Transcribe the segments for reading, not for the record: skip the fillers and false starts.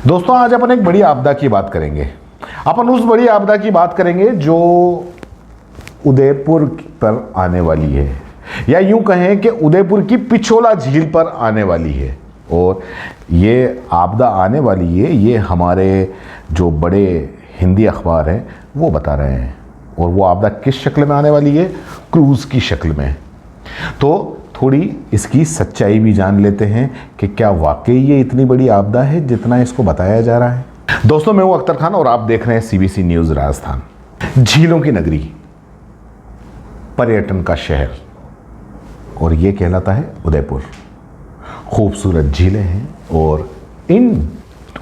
दोस्तों, आज अपन एक बड़ी आपदा की बात करेंगे। अपन उस बड़ी आपदा की बात करेंगे जो उदयपुर पर आने वाली है, या यूं कहें कि उदयपुर की पिछोला झील पर आने वाली है। और ये आपदा आने वाली है, ये हमारे जो बड़े हिंदी अखबार हैं वो बता रहे हैं। और वो आपदा किस शक्ल में आने वाली है? क्रूज़ की शक्ल में। तो थोड़ी इसकी सच्चाई भी जान लेते हैं कि क्या वाकई ये इतनी बड़ी आपदा है जितना इसको बताया जा रहा है। दोस्तों, मैं हूं अख्तर खान और आप देख रहे हैं सीबीसी न्यूज़ राजस्थान। झीलों की नगरी, पर्यटन का शहर, और ये कहलाता है उदयपुर। खूबसूरत झीलें हैं और इन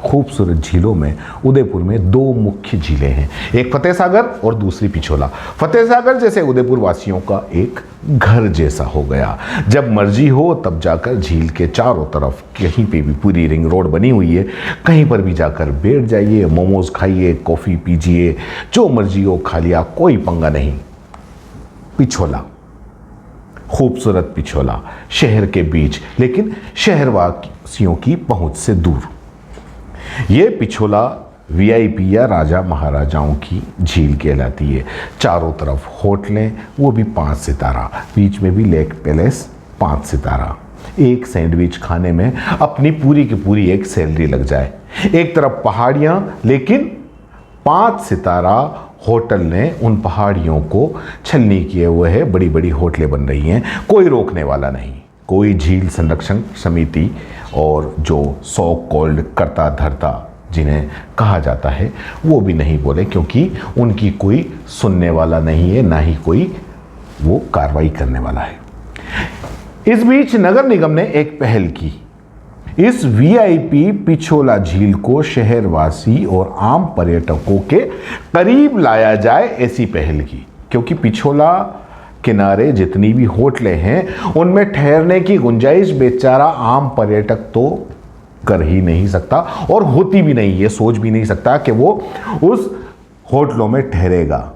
खूबसूरत झीलों में उदयपुर में दो मुख्य झीलें हैं, एक फतेह सागर और दूसरी पिछोला। फतेह सागर जैसे उदयपुर वासियों का एक घर जैसा हो गया। जब मर्जी हो तब जाकर झील के चारों तरफ कहीं पे भी पूरी रिंग रोड बनी हुई है, कहीं पर भी जाकर बैठ जाइए, मोमोज खाइए, कॉफ़ी पीजिए, जो मर्जी हो खा लिया, कोई पंगा नहीं। पिछोला, खूबसूरत पिछोला, शहर के बीच लेकिन शहरवासियों की पहुंच से दूर। ये पिछोला वीआईपी या राजा महाराजाओं की झील कहलाती है। चारों तरफ होटलें, वो भी 5 सितारा, बीच में भी लेक पैलेस 5 सितारा। एक सैंडविच खाने में अपनी पूरी की पूरी एक सैलरी लग जाए। एक तरफ पहाड़ियां, लेकिन 5 सितारा होटल ने उन पहाड़ियों को छलनी किए हुए है। बड़ी बड़ी होटलें बन रही हैं, कोई रोकने वाला नहीं। कोई झील संरक्षण समिति और जो सो कॉल्ड करता धरता जिन्हें कहा जाता है वो भी नहीं बोले, क्योंकि उनकी कोई सुनने वाला नहीं है, ना ही कोई वो कार्रवाई करने वाला है। इस बीच नगर निगम ने एक पहल की। इस वीआईपी पिछोला झील को शहरवासी और आम पर्यटकों के करीब लाया जाए, ऐसी पहल की। क्योंकि पिछोला किनारे जितनी भी होटलें हैं उनमें ठहरने की गुंजाइश बेचारा आम पर्यटक तो कर ही नहीं सकता, और होती भी नहीं, ये सोच भी नहीं सकता कि वो उस होटलों में ठहरेगा।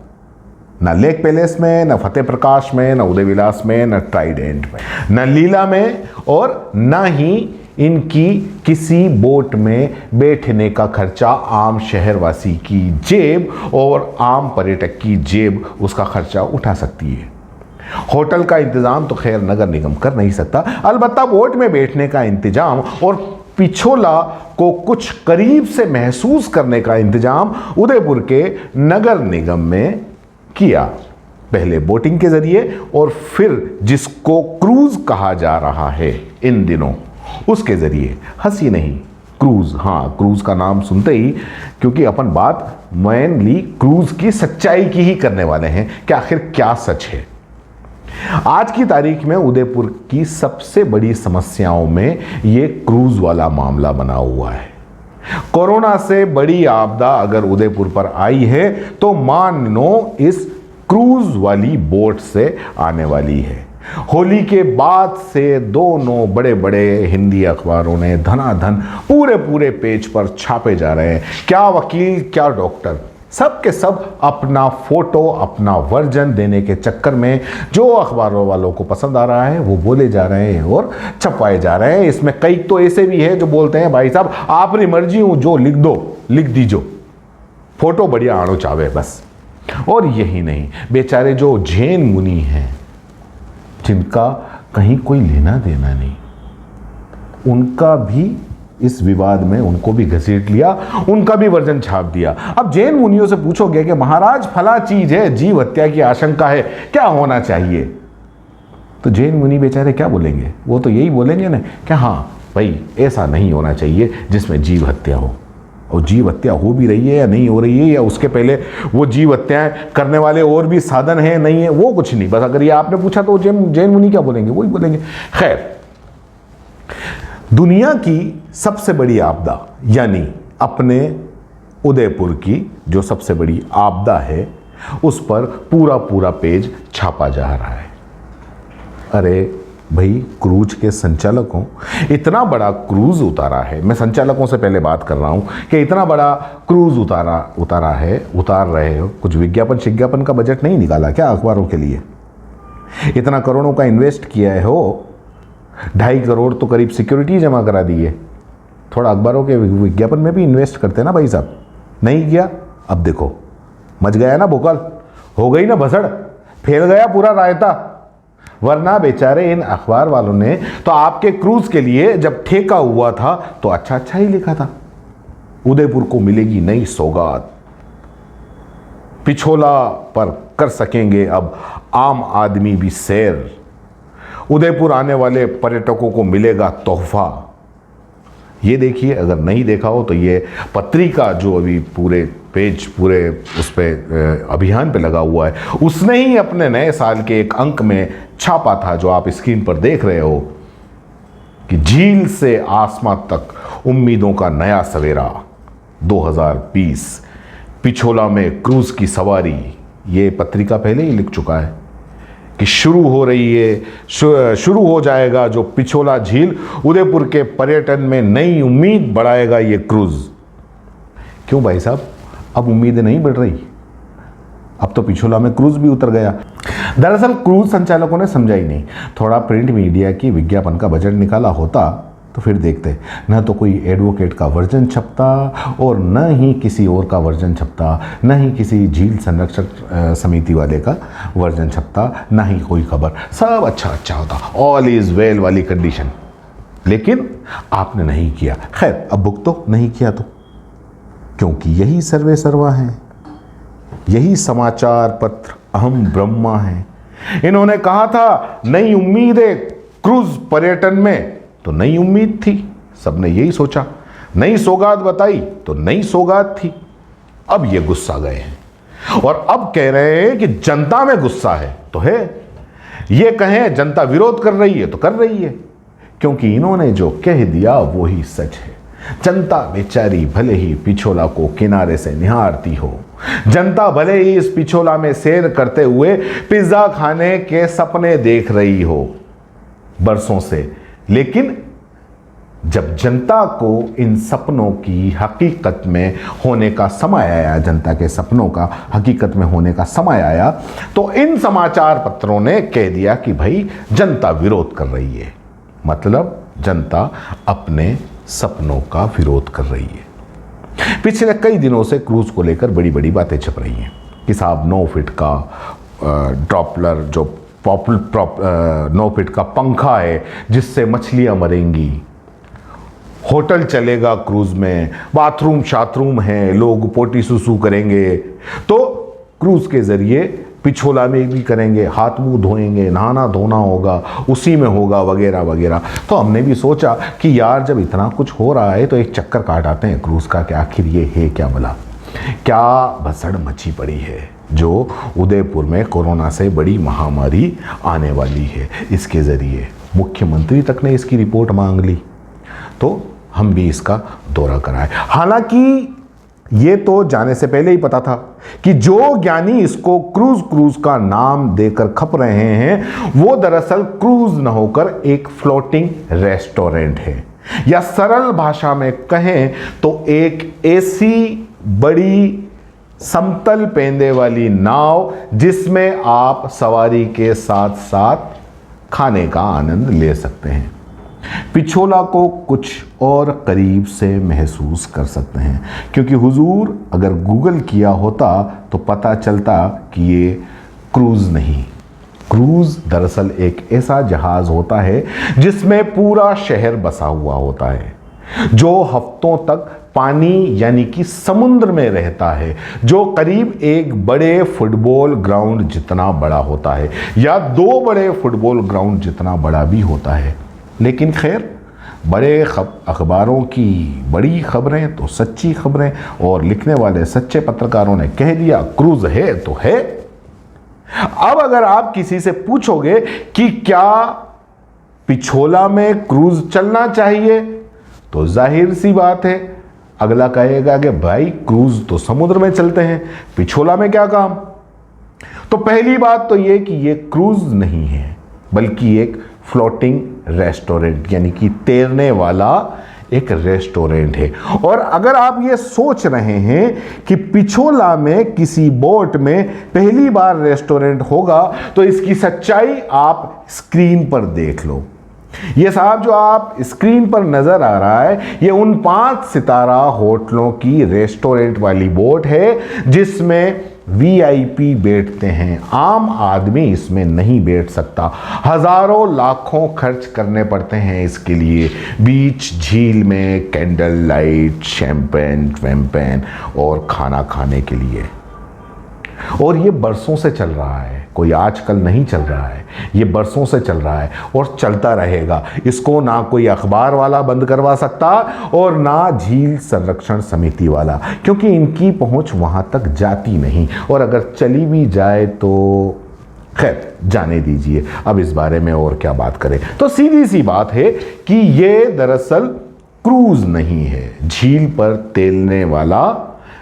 ना लेक पैलेस में, ना फतेह प्रकाश में, ना उदय विलास में, ना ट्राइडेंट में, ना लीला में, और ना ही इनकी किसी बोट में बैठने का खर्चा आम शहरवासी की जेब और आम पर्यटक की जेब उसका खर्चा उठा सकती है। होटल का इंतजाम तो खैर नगर निगम कर नहीं सकता, अलबत्ता बोट में बैठने का इंतजाम और पिछोला को कुछ करीब से महसूस करने का इंतजाम उदयपुर के नगर निगम में किया। पहले बोटिंग के जरिए और फिर जिसको क्रूज कहा जा रहा है इन दिनों, उसके जरिए। हंसी नहीं, क्रूज। हाँ, क्रूज का नाम सुनते ही, क्योंकि अपन बात मेनली क्रूज की सच्चाई की ही करने वाले हैं कि आखिर क्या सच है। आज की तारीख में उदयपुर की सबसे बड़ी समस्याओं में ये क्रूज वाला मामला बना हुआ है। कोरोना से बड़ी आपदा अगर उदयपुर पर आई है तो मान लो इस क्रूज वाली बोट से आने वाली है। होली के बाद से दोनों बड़े बड़े हिंदी अखबारों ने धनाधन पूरे पूरे पेज पर छापे जा रहे हैं। क्या वकील, क्या डॉक्टर, सब के सब अपना फोटो, अपना वर्जन देने के चक्कर में जो अखबारों वालों को पसंद आ रहा है वो बोले जा रहे हैं और छपवाए जा रहे हैं। इसमें कई तो ऐसे भी है जो बोलते हैं भाई साहब आपकी मर्जी हूं, जो लिख दो लिख दीजो, फोटो बढ़िया आनो चावे बस। और यही नहीं, बेचारे जो जैन मुनि हैं जिनका कहीं कोई लेना देना नहीं, उनका भी इस विवाद में उनको भी घसीट लिया, उनका भी वर्जन छाप दिया। अब जैन मुनियों से पूछोगे कि महाराज फला चीज है, जीव हत्या की आशंका है, क्या होना चाहिए, तो जैन मुनि बेचारे क्या बोलेंगे? वो तो यही बोलेंगे ना कि हाँ भाई ऐसा नहीं होना चाहिए जिसमें जीव हत्या हो। और जीव हत्या हो भी रही है या नहीं हो रही है, या उसके पहले वो जीव हत्याएं करने वाले और भी साधन हैं नहीं है, वो कुछ नहीं। बस अगर ये आपने पूछा तो जैन मुनि क्या बोलेंगे? वही बोलेंगे। खैर, दुनिया की सबसे बड़ी आपदा यानी अपने उदयपुर की जो सबसे बड़ी आपदा है उस पर पूरा पूरा पेज छापा जा रहा है। अरे भाई, क्रूज के संचालकों, इतना बड़ा क्रूज उतारा है। मैं संचालकों से पहले बात कर रहा हूं कि इतना बड़ा क्रूज उतार रहे हो, कुछ विज्ञापन का बजट नहीं निकाला क्या अखबारों के लिए? इतना करोड़ों का इन्वेस्ट किया है हो, 2.5 करोड़ तो करीब सिक्योरिटी जमा करा दी है। थोड़ा अखबारों के विज्ञापन में भी इन्वेस्ट करते ना भाई साहब, नहीं किया, अब देखो मच गया ना भोकाल, हो गई ना भसड़, फैल गया पूरा रायता। वरना बेचारे इन अखबार वालों ने तो आपके क्रूज के लिए जब ठेका हुआ था तो अच्छा अच्छा ही लिखा था, उदयपुर को मिलेगी नई सौगात, पिछोला पर कर सकेंगे अब आम आदमी भी सैर, उदयपुर आने वाले पर्यटकों को मिलेगा तोहफा। ये देखिए, अगर नहीं देखा हो तो ये पत्रिका जो अभी पूरे पेज पूरे उस पर अभियान पे लगा हुआ है, उसने ही अपने नए साल के एक अंक में छापा था, जो आप स्क्रीन पर देख रहे हो कि झील से आसमां तक उम्मीदों का नया सवेरा 2020, पिछोला में क्रूज की सवारी। ये पत्रिका पहले ही लिख चुका है कि शुरू हो रही है, शुरू हो जाएगा जो पिछोला झील, उदयपुर के पर्यटन में नई उम्मीद बढ़ाएगा ये क्रूज। क्यों भाई साहब, अब उम्मीदें नहीं बढ़ रही, अब तो पिछोला में क्रूज भी उतर गया। दरअसल क्रूज संचालकों ने समझा ही नहीं, थोड़ा प्रिंट मीडिया की विज्ञापन का बजट निकाला होता तो फिर देखते, न तो कोई एडवोकेट का वर्जन छपता और न ही किसी और का वर्जन छपता, न ही किसी झील संरक्षक समिति वाले का वर्जन छपता, न ही कोई खबर, सब अच्छा अच्छा होता, ऑल इज वेल वाली कंडीशन। लेकिन आपने नहीं किया, खैर अब भुगतो, नहीं किया तो, क्योंकि यही सर्वे सर्वा है, यही समाचार पत्र अहम ब्रह्मा है। इन्होंने कहा था नई उम्मीदें क्रूज पर्यटन में, तो नई उम्मीद थी, सबने यही सोचा, नई सौगात बताई तो नई सौगात थी। अब ये गुस्सा गए हैं और अब कह रहे हैं कि जनता में गुस्सा है, तो है, ये कहें जनता विरोध कर रही है तो कर रही है, क्योंकि इन्होंने जो कह दिया वो ही सच है। जनता बेचारी भले ही पिछोला को किनारे से निहारती हो, जनता भले ही इस पिछोला में सैर करते हुए पिज्जा खाने के सपने देख रही हो बरसों से, लेकिन जब जनता को इन सपनों की हकीकत में होने का समय आया, जनता के सपनों का हकीकत में होने का समय आया, तो इन समाचार पत्रों ने कह दिया कि भाई जनता विरोध कर रही है, मतलब जनता अपने सपनों का विरोध कर रही है। पिछले कई दिनों से क्रूज को लेकर बड़ी बड़ी बातें छप रही हैं कि साहब 9 फीट का ड्रॉपलर, जो 9 फीट का पंखा है जिससे मछलियां मरेंगी, होटल चलेगा क्रूज में, बाथरूम शाथरूम है, लोग पोटी सुसु करेंगे तो क्रूज के जरिए पिछोला में भी करेंगे, हाथ मुंह धोएंगे, नहाना धोना होगा उसी में होगा, वगैरह वगैरह। तो हमने भी सोचा कि यार जब इतना कुछ हो रहा है तो एक चक्कर काट आते हैं क्रूज का, कि आखिर ये है क्या भला, क्या भसड़ मची पड़ी है जो उदयपुर में कोरोना से बड़ी महामारी आने वाली है। इसके ज़रिए मुख्यमंत्री तक ने इसकी रिपोर्ट मांग ली, तो हम भी इसका दौरा कराए। हालांकि ये तो जाने से पहले ही पता था कि जो ज्ञानी इसको क्रूज का नाम देकर खप रहे हैं वो दरअसल क्रूज न होकर एक फ्लोटिंग रेस्टोरेंट है, या सरल भाषा में कहें तो एक ऐसी बड़ी समतल पेंदे वाली नाव जिसमें आप सवारी के साथ साथ खाने का आनंद ले सकते हैं। पिछोला को कुछ और करीब से महसूस कर सकते हैं, क्योंकि हुजूर अगर गूगल किया होता तो पता चलता कि ये क्रूज नहीं, क्रूज दरअसल एक ऐसा जहाज होता है जिसमें पूरा शहर बसा हुआ होता है, जो हफ्तों तक पानी यानी कि समुद्र में रहता है, जो करीब एक बड़े फुटबॉल ग्राउंड जितना बड़ा होता है या 2 बड़े फुटबॉल ग्राउंड जितना बड़ा भी होता है। लेकिन खैर, बड़े अखबारों की बड़ी खबरें तो सच्ची खबरें, और लिखने वाले सच्चे पत्रकारों ने कह दिया क्रूज है तो है। अब अगर आप किसी से पूछोगे कि क्या पिछोला में क्रूज चलना चाहिए, तो जाहिर सी बात है अगला कहेगा कि भाई क्रूज तो समुद्र में चलते हैं, पिछोला में क्या काम। तो पहली बात तो ये कि ये क्रूज नहीं है बल्कि एक फ्लोटिंग रेस्टोरेंट यानी कि तैरने वाला एक रेस्टोरेंट है। और अगर आप ये सोच रहे हैं कि पिछोला में किसी बोट में पहली बार रेस्टोरेंट होगा, तो इसकी सच्चाई आप स्क्रीन पर देख लो। ये साहब जो आप स्क्रीन पर नजर आ रहा है, ये उन 5 सितारा होटलों की रेस्टोरेंट वाली बोट है जिसमें वीआईपी बैठते हैं। आम आदमी इसमें नहीं बैठ सकता। हजारों लाखों खर्च करने पड़ते हैं इसके लिए। बीच झील में कैंडल लाइट, शैंपेन वैम्पेन और खाना खाने के लिए। और ये बरसों से चल रहा है, कोई आजकल नहीं चल रहा है, ये बरसों से चल रहा है और चलता रहेगा। इसको ना कोई अखबार वाला बंद करवा सकता और ना झील संरक्षण समिति वाला, क्योंकि इनकी पहुंच वहां तक जाती नहीं। और अगर चली भी जाए तो खैर जाने दीजिए, अब इस बारे में और क्या बात करें। तो सीधी सी बात है कि ये दरअसल क्रूज नहीं है, झील पर तैरने वाला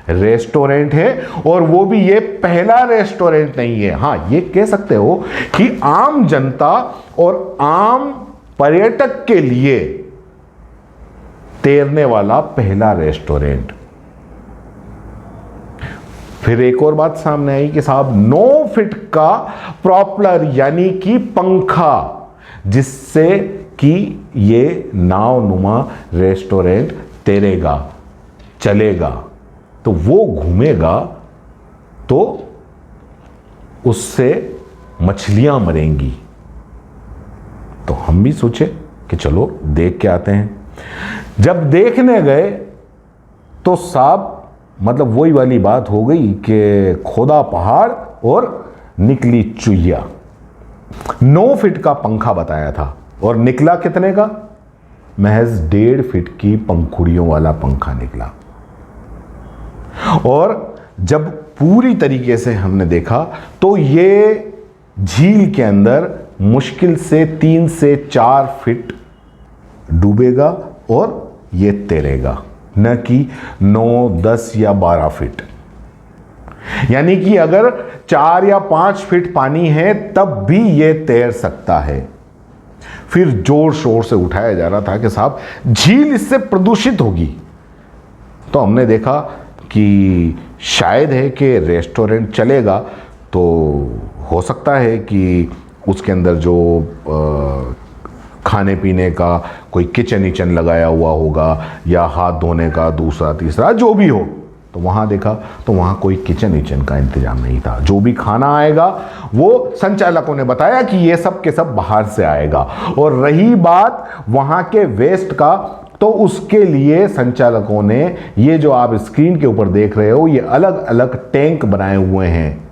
रेस्टोरेंट है। और वो भी ये पहला रेस्टोरेंट नहीं है। हाँ, ये कह सकते हो कि आम जनता और आम पर्यटक के लिए तैरने वाला पहला रेस्टोरेंट। फिर एक और बात सामने आई कि साहब 9 फीट का प्रॉपलर यानी कि पंखा, जिससे कि ये नावनुमा रेस्टोरेंट तैरेगा, चलेगा, तो वो घूमेगा तो उससे मछलियां मरेंगी। तो हम भी सोचे कि चलो देख के आते हैं। जब देखने गए तो साहब मतलब वही वाली बात हो गई कि खोदा पहाड़ और निकली चुईया। 9 फीट का पंखा बताया था और निकला कितने का? महज 1.5 फीट की पंखुड़ियों वाला पंखा निकला। और जब पूरी तरीके से हमने देखा तो ये झील के अंदर मुश्किल से 3 से 4 फीट डूबेगा और ये तैरेगा, न कि 9, 10 या 12 फीट। यानी कि अगर 4 या 5 फीट पानी है तब भी ये तैर सकता है। फिर जोर शोर से उठाया जा रहा था कि साहब झील इससे प्रदूषित होगी। तो हमने देखा कि शायद है कि रेस्टोरेंट चलेगा तो हो सकता है कि उसके अंदर जो खाने पीने का कोई किचन लगाया हुआ होगा या हाथ धोने का दूसरा तीसरा जो भी हो। तो वहाँ देखा तो वहाँ कोई किचन का इंतजाम नहीं था। जो भी खाना आएगा वो संचालकों ने बताया कि ये सब के सब बाहर से आएगा। और रही बात वहाँ के वेस्ट का, तो उसके लिए संचालकों ने ये जो आप स्क्रीन के ऊपर देख रहे हो, ये अलग अलग टैंक बनाए हुए हैं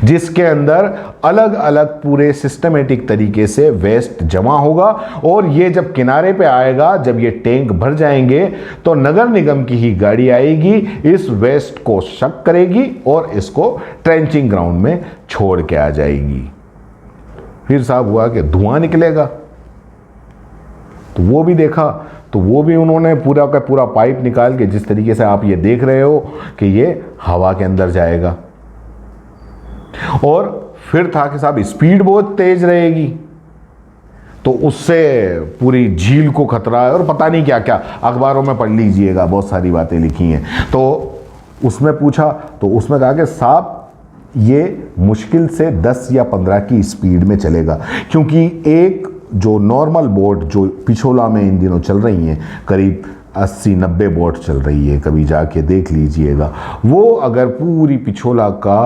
जिसके अंदर अलग अलग पूरे सिस्टमेटिक तरीके से वेस्ट जमा होगा। और ये जब किनारे पे आएगा, जब ये टैंक भर जाएंगे तो नगर निगम की ही गाड़ी आएगी, इस वेस्ट को शक करेगी और इसको ट्रेंचिंग ग्राउंड में छोड़ के आ जाएगी। फिर साहब हुआ कि धुआं निकलेगा, तो वो भी देखा। तो वो भी उन्होंने पूरा का पूरा पाइप निकाल के, जिस तरीके से आप ये देख रहे हो कि ये हवा के अंदर जाएगा। और फिर था कि साहब स्पीड बहुत तेज रहेगी, तो उससे पूरी झील को खतरा है और पता नहीं क्या क्या। अखबारों में पढ़ लीजिएगा, बहुत सारी बातें लिखी हैं। तो उसमें पूछा तो उसमें कहा कि साहब ये मुश्किल से 10 या 15 की स्पीड में चलेगा, क्योंकि एक जो नॉर्मल बोट जो पिछोला में इन दिनों चल रही हैं, करीब 80-90 बोट चल रही है, कभी जाके देख लीजिएगा। वो अगर पूरी पिछोला का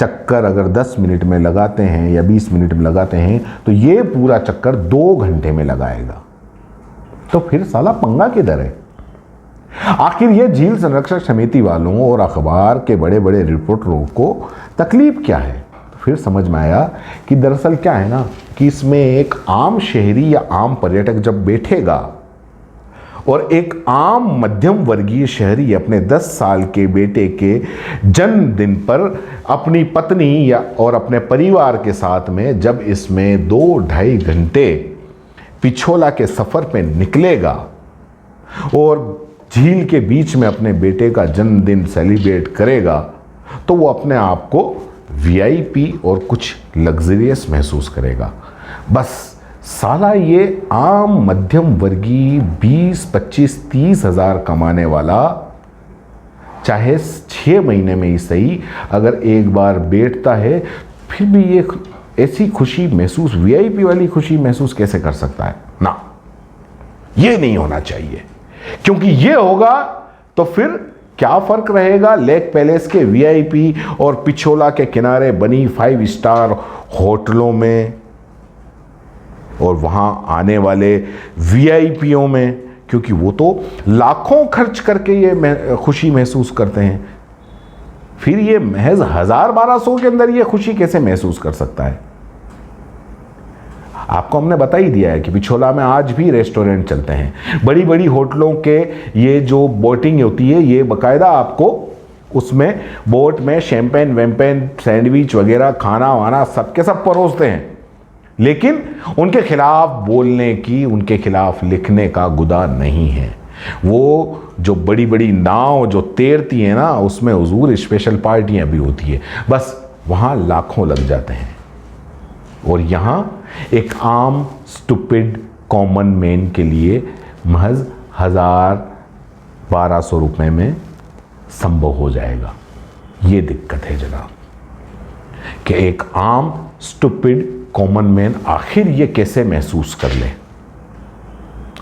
चक्कर अगर 10 मिनट में लगाते हैं या 20 मिनट में लगाते हैं तो ये पूरा चक्कर 2 घंटे में लगाएगा। तो फिर साला पंगा किधर है? आखिर ये झील संरक्षण समिति वालों और अखबार के बड़े बड़े रिपोर्टरों को तकलीफ क्या है? तो फिर समझ में आया कि दरअसल क्या है ना कि इसमें एक आम शहरी या आम पर्यटक जब बैठेगा और एक आम मध्यम वर्गीय शहरी अपने 10 साल के बेटे के जन्मदिन पर अपनी पत्नी या और अपने परिवार के साथ में जब इसमें 2-2.5 घंटे पिछोला के सफ़र पे निकलेगा और झील के बीच में अपने बेटे का जन्मदिन सेलिब्रेट करेगा, तो वो अपने आप को वीआईपी और कुछ लग्जरियस महसूस करेगा। बस साला ये आम मध्यम वर्गीय 20, 25, 30 हज़ार कमाने वाला चाहे 6 महीने में ही सही अगर एक बार बैठता है, फिर भी ये ऐसी खुशी महसूस, वीआईपी वाली खुशी महसूस कैसे कर सकता है? ना, ये नहीं होना चाहिए, क्योंकि ये होगा तो फिर क्या फर्क रहेगा लेक पैलेस के वीआईपी और पिछोला के किनारे बनी 5 स्टार होटलों में और वहां आने वाले वीआईपीओं में, क्योंकि वो तो लाखों खर्च करके ये खुशी महसूस करते हैं। फिर ये महज 1000-1200 के अंदर ये खुशी कैसे महसूस कर सकता है? आपको हमने बता ही दिया है कि पिछोला में आज भी रेस्टोरेंट चलते हैं। बड़ी बड़ी होटलों के ये जो बोटिंग होती है, ये बाकायदा आपको उसमें बोट में शैंपेन वैम्पेन सैंडविच वगैरह खाना वाना सबके सब परोसते हैं, लेकिन उनके खिलाफ बोलने की, उनके खिलाफ लिखने का गुदा नहीं है। वो जो बड़ी बड़ी नाव जो तैरती है ना, उसमें हुजूर स्पेशल पार्टियां भी होती है, बस वहां लाखों लग जाते हैं। और यहां एक आम स्टूपिड कॉमन मैन के लिए महज 1000-1200 रुपए में संभव हो जाएगा। ये दिक्कत है जनाब कि एक आम स्टूपिड कॉमन मैन आखिर ये कैसे महसूस कर ले,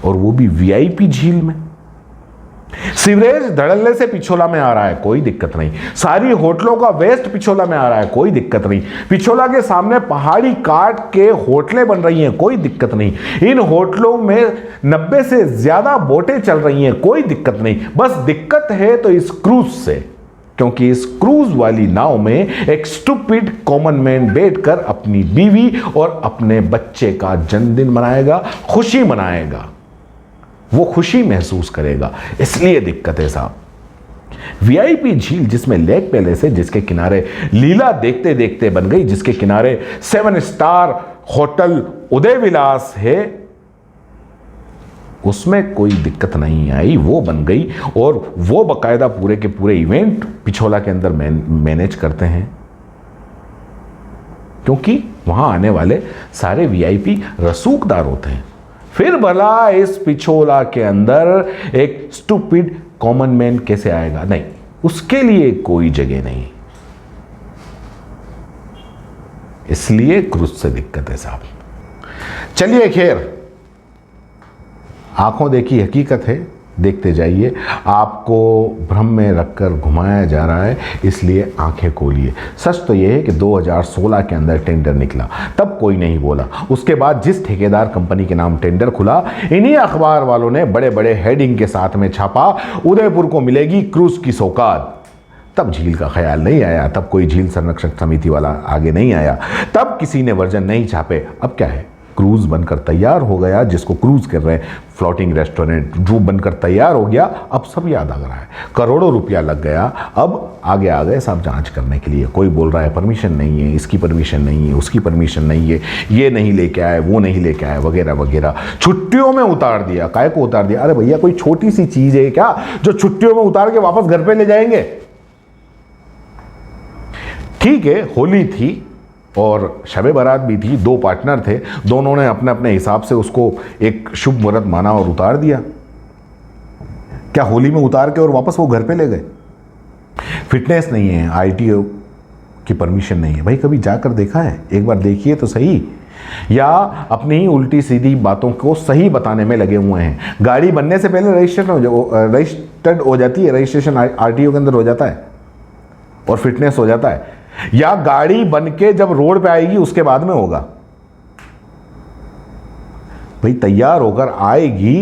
और वो भी वीआईपी झील में। सीवरेज धड़ल्ले से पिछोला में आ रहा है, कोई दिक्कत नहीं। सारी होटलों का वेस्ट पिछोला में आ रहा है, कोई दिक्कत नहीं। पिछोला के सामने पहाड़ी काट के होटलें बन रही हैं, कोई दिक्कत नहीं। इन होटलों में 90 से ज्यादा बोटें चल रही हैं, कोई दिक्कत नहीं। बस दिक्कत है तो इस क्रूज से, क्योंकि इस क्रूज वाली नाव में एक स्टूपिड कॉमन मैन बैठकर अपनी बीवी और अपने बच्चे का जन्मदिन मनाएगा, खुशी मनाएगा, वो खुशी महसूस करेगा। इसलिए दिक्कत है साहब। वीआईपी झील जिसमें लेक पैलेस है, जिसके किनारे लीला देखते देखते बन गई, जिसके किनारे 7 स्टार होटल उदय विलास है, उसमें कोई दिक्कत नहीं आई, वो बन गई। और वो बाकायदा पूरे के पूरे इवेंट पिछोला के अंदर मैनेज करते हैं, क्योंकि वहां आने वाले सारे वीआईपी रसूखदार होते हैं। फिर भला इस पिछोला के अंदर एक स्टूपिड कॉमन मैन कैसे आएगा? नहीं, उसके लिए कोई जगह नहीं। इसलिए क्रूज से दिक्कत है साहब। चलिए खैर, आंखों देखी हकीकत है, देखते जाइए। आपको भ्रम में रखकर घुमाया जा रहा है, इसलिए आंखें खोलिए। सच तो यह है कि 2016 के अंदर टेंडर निकला, तब कोई नहीं बोला। उसके बाद जिस ठेकेदार कंपनी के नाम टेंडर खुला, इन्हीं अखबार वालों ने बड़े बड़े हेडिंग के साथ में छापा, उदयपुर को मिलेगी क्रूज की सौगात। तब झील का ख्याल नहीं आया, तब कोई झील संरक्षण समिति वाला आगे नहीं आया, तब किसी ने वर्जन नहीं छापे। अब क्या है, क्रूज बनकर तैयार हो गया, जिसको क्रूज कर रहे हैं, फ्लोटिंग रेस्टोरेंट जो बनकर तैयार हो गया। अब सब याद आ रहा है, करोड़ों रुपया लग गया। अब आगे आ गए सब जांच करने के लिए। कोई बोल रहा है परमिशन नहीं है, इसकी परमिशन नहीं है, उसकी परमिशन नहीं है, ये नहीं लेके आए, वो नहीं लेके आए, वगैरह वगैरह। छुट्टियों में उतार दिया। काय को उतार दिया? अरे भैया, कोई छोटी सी चीज है क्या जो छुट्टियों में उतार के वापस घर पे ले जाएंगे? ठीक है, होली थी और शबे बारात भी थी, 2 पार्टनर थे, दोनों ने अपने अपने हिसाब से उसको एक शुभ मुहूर्त माना और उतार दिया। क्या होली में उतार के और वापस वो घर पे ले गए? फिटनेस नहीं है, आईटीओ की परमिशन नहीं है। भाई कभी जाकर देखा है? एक बार देखिए तो सही। या अपनी ही उल्टी सीधी बातों को सही बताने में लगे हुए हैं। गाड़ी बनने से पहले रजिस्टर्ड हो जाती है, रजिस्ट्रेशन आरटीओ के अंदर हो जाता है और फिटनेस हो जाता है। या गाड़ी बन के जब रोड पे आएगी उसके बाद में होगा? भाई तैयार होकर आएगी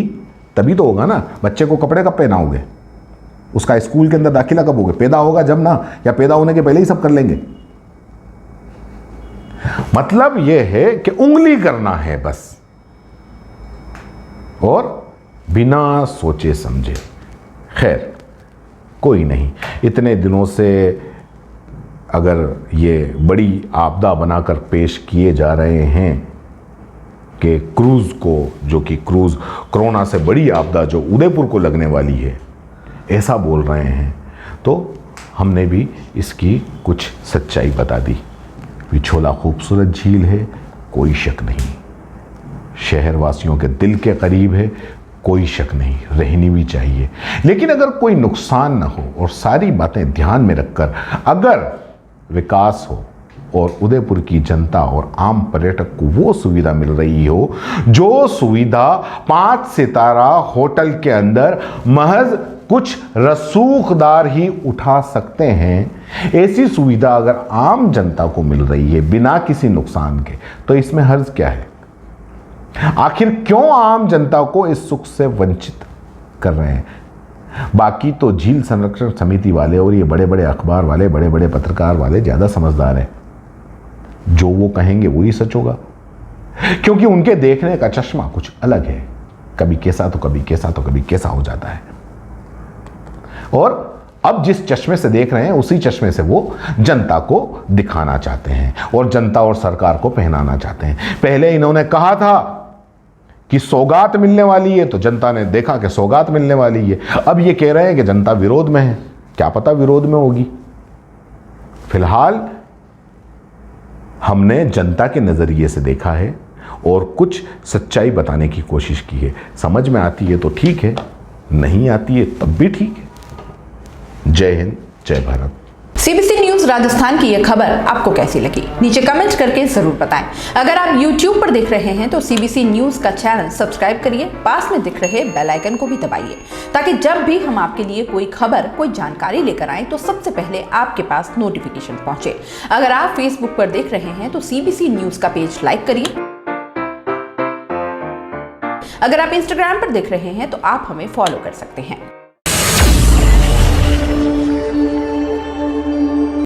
तभी तो होगा ना। बच्चे को कपड़े कब पहनाओगे? उसका स्कूल के अंदर दाखिला कब होगा? पैदा होगा जब ना, या पैदा होने के पहले ही सब कर लेंगे? मतलब यह है कि उंगली करना है बस, और बिना सोचे समझे। खैर कोई नहीं, इतने दिनों से अगर ये बड़ी आपदा बनाकर पेश किए जा रहे हैं कि क्रूज को, जो कि क्रूज कोरोना से बड़ी आपदा जो उदयपुर को लगने वाली है, ऐसा बोल रहे हैं, तो हमने भी इसकी कुछ सच्चाई बता दी। पिछोला खूबसूरत झील है, कोई शक नहीं। शहर वासियों के दिल के करीब है, कोई शक नहीं, रहनी भी चाहिए। लेकिन अगर कोई नुकसान ना हो और सारी बातें ध्यान में रखकर अगर विकास हो, और उदयपुर की जनता और आम पर्यटक को वो सुविधा मिल रही हो जो सुविधा 5 सितारा होटल के अंदर महज कुछ रसूखदार ही उठा सकते हैं। ऐसी सुविधा अगर आम जनता को मिल रही है बिना किसी नुकसान के, तो इसमें हर्ज क्या है? आखिर क्यों आम जनता को इस सुख से वंचित कर रहे हैं? बाकी तो झील संरक्षण समिति वाले और ये बड़े बड़े अखबार वाले, बड़े बड़े पत्रकार वाले ज्यादा समझदार हैं। जो वो कहेंगे वही सच होगा, क्योंकि उनके देखने का चश्मा कुछ अलग है। कभी कैसा तो कभी कैसा तो कभी कैसा हो जाता है। और अब जिस चश्मे से देख रहे हैं उसी चश्मे से वो जनता को दिखाना चाहते हैं और जनता और सरकार को पहनाना चाहते हैं। पहले इन्होंने कहा था कि सौगात मिलने वाली है, तो जनता ने देखा कि सौगात मिलने वाली है। अब ये कह रहे हैं कि जनता विरोध में है, क्या पता विरोध में होगी। फिलहाल हमने जनता के नजरिए से देखा है और कुछ सच्चाई बताने की कोशिश की है। समझ में आती है तो ठीक है, नहीं आती है तब भी ठीक है। जय हिंद, जय भारत। सीबीसी न्यूज राजस्थान की यह खबर आपको कैसी लगी? नीचे कमेंट करके जरूर बताएं। अगर आप YouTube पर देख रहे हैं तो सीबीसी न्यूज का चैनल सब्सक्राइब करिए, पास में दिख रहे बेल आइकन को भी दबाइए, ताकि जब भी हम आपके लिए कोई खबर, कोई जानकारी लेकर आए तो सबसे पहले आपके पास नोटिफिकेशन पहुंचे। अगर आप Facebook पर देख रहे हैं तो सीबीसी न्यूज का पेज लाइक करिए। अगर आप Instagram पर देख रहे हैं तो आप हमें फॉलो कर सकते हैं।